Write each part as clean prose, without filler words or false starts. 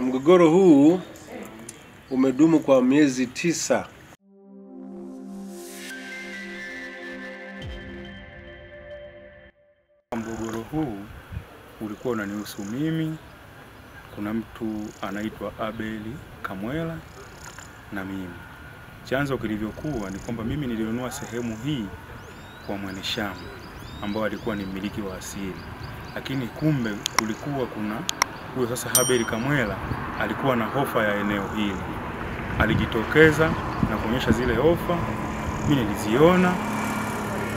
Mgogoro huu umedumu kwa miezi 9. Mgogoro huu ulikuwa unanihusu mimi, kuna mtu anaitwa Abeli Kamwela na mimi. Chanzo kilivyokuwa ni kwamba mimi nilinunua sehemu hii kwa mwenye shamba ambao alikuwa ni mmiliki wa asili. Lakini kumbe kulikuwa kuna huyo sasa Abeli Kamwela alikuwa na ofa ya eneo hili. Alijitokeza na kuonyesha zile ofa, mimi niliziona.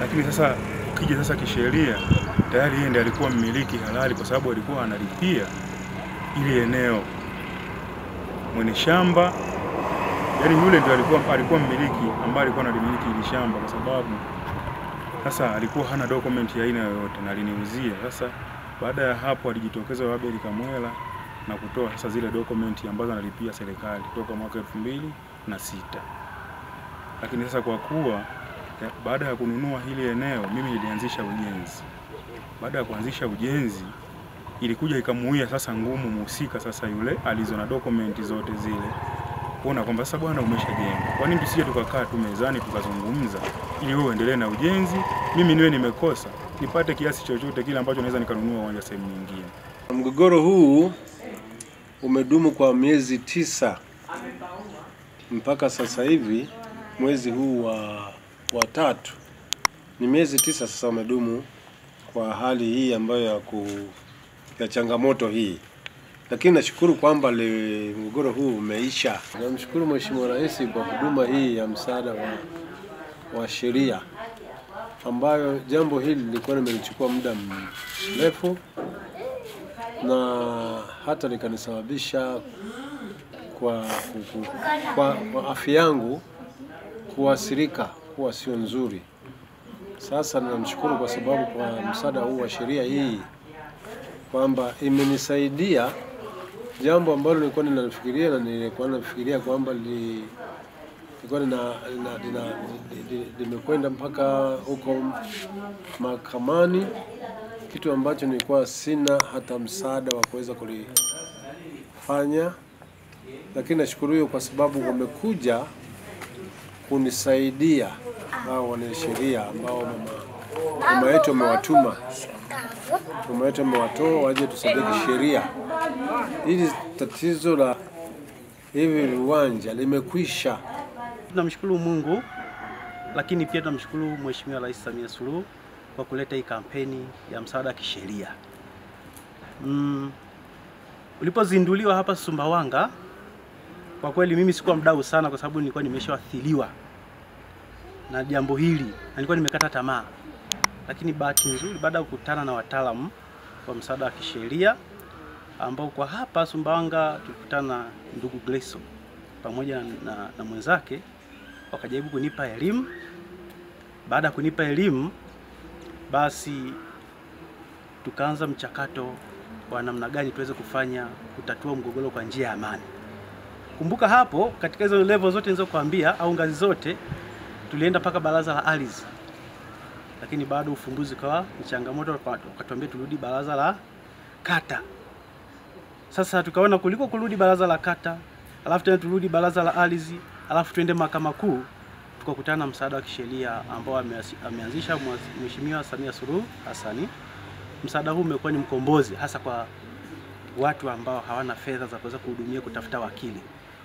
Lakini sasa ukija sasa kisheria tayari yeye ndiye alikuwa mmiliki halali kwa sababu alikuwa analipia ile eneo. Mwenye shamba yani yule ndiye alikuwa mmiliki ambaye alikuwa analimiliki ile shamba kwa sababu sasa alikuwa hana document ya aina yoyote na aliniuzia. Sasa baada ya hapo alijitokeza Abeli Kamwela na kutoa sasa zile document ambazo analipia serikali toka mwaka 2006. Lakini sasa kwa kuwa baada ya kununua hili eneo mimi nilianzisha ujenzi. Baada ya kuanzisha ujenzi ilikuja ikamuia sasa ngumu muhusika sasa yule alizo na dokumenti zote zile kuona kwamba sasa bwana umeshajenga, kwa nini tusije tukakaa tu mezani tukazungumza ili wewe uendelee na ujenzi, mimi niwe nimekosa nipate kiasi chochote kile ambacho naweza nikanunua uwanja sehemu nyingine. Mgogoro huu umedumu kwa miezi 9 mpaka sasa hivi mwezi huu wa 3. Ni miezi 9 sasa umedumu kwa hali hii ambayo ya changamoto hii. Lakini nashukuru kwamba mgogoro huu umeisha. Namshukuru Mheshimiwa Rais kwa huduma hii ya msaada wa sheria ambayo jambo hili lilikuwa limenichukua muda mrefu na hata likanisababisha kwa afya yangu kuathirika kuwa sio nzuri. Sasa ninamshukuru kwa sababu kwa msaada huu wa sheria hii kwamba imenisaidia jambo ambalo nilikuwa ninafikiria na nilikuwa nafikiria kwamba nilikuwa limekwenda mpaka huko mahakamani, kitu ambacho nilikuwa sina hata msaada wa kuweza kulifanya. Lakini nashukuru hiyo kwa sababu wamekuja kunisaidia hao wanasheria ambao mama yetu amewatuma. Mama yetu amewatoa waje tusaidie kisheria. Hili tatizo la hivi viwanja limekwisha. Tunamshukuru Mungu, lakini pia tunamshukuru Mheshimiwa Rais Samia Suluhu kwa kuleta hii kampeni ya msaada wa kisheria. Ulipozinduliwa hapa Sumbawanga, kwa kweli mimi sikuwa mdau sana kwa sababu nilikuwa nimeshaathiriwa na jambo hili na nilikuwa nimekata tamaa. Lakini bahati nzuri baada ya kukutana na wataalamu wa msaada wa kisheria ambao kwa hapa Sumbawanga tulikutana na ndugu Gleso pamoja na mwenzake, wakajaribu kunipa elimu. Baada ya kunipa elimu basi tukaanza mchakato wa namna gani tuweze kutatua mgogoro kwa njia ya amani. Kumbuka hapo katika hizo level zote nilizokuambia au ngazi zote tulienda mpaka baraza la ardhi. Lakini bado ufumbuzi kwa changamoto, wakatuambia turudi baraza la kata. Sasa tukaona kuliko kurudi baraza la kata, alafu tena turudi baraza la ardhi, alafu tuende mahakama kuu, tukakutana na msaada wa kisheria ambao ameanzisha Mheshimiwa Samia Suluhu Hassan. Msaada huu umekuwa ni mkombozi hasa kwa watu ambao hawana fedha za kuweza kuhudumia kutafuta wakili.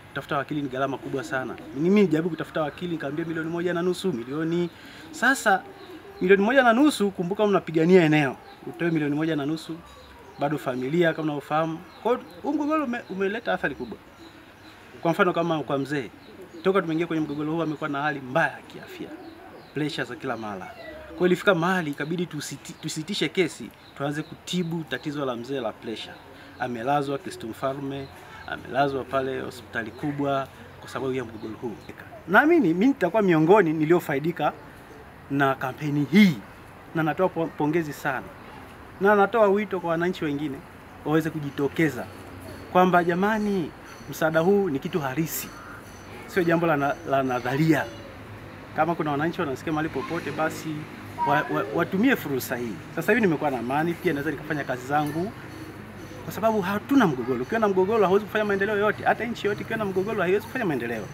Kutafuta wakili ni gharama kubwa sana. Mimi nijaribu kutafuta wakili nikamwambia milioni 1.5. Sasa milioni 1.5, kumbuka mnapigania eneo. Utoe milioni 1.5 bado familia kama unaofahamu. Kwa hiyo mgogoro umeleta athari kubwa. Kwa mfano kama kwa mzee, toka tumeingia kwenye mgogoro huu amekuwa na hali mbaya ya kiafya. Pressure za kila mara. Kwa hiyo ilifika mahali ikabidi tusitishe kesi, tuanze kutibu tatizo la mzee la pressure. Amelazwa Kristo Mfalme, amelazwa pale hospitali kubwa kwa sababu ya mgogoro huu. Naamini mimi nitakuwa miongoni niliofaidika na kampeni hii na natoa pongezi sana. Na natoa wito kwa wananchi wengine waweze kujitokeza kwamba jamani, msaada huu ni kitu halisi. Sio jambo la nadharia. Kama kuna wananchi wanasikia mahali popote basi watumie fursa hii. Sasa hivi nimekuwa na amani, pia naweza nikafanya kazi zangu kwa sababu hatuna mgogoro. Ukiwa na mgogoro hauwezi kufanya maendeleo yote. Hata nchi yote ikiwa na mgogoro haiwezi kufanya maendeleo.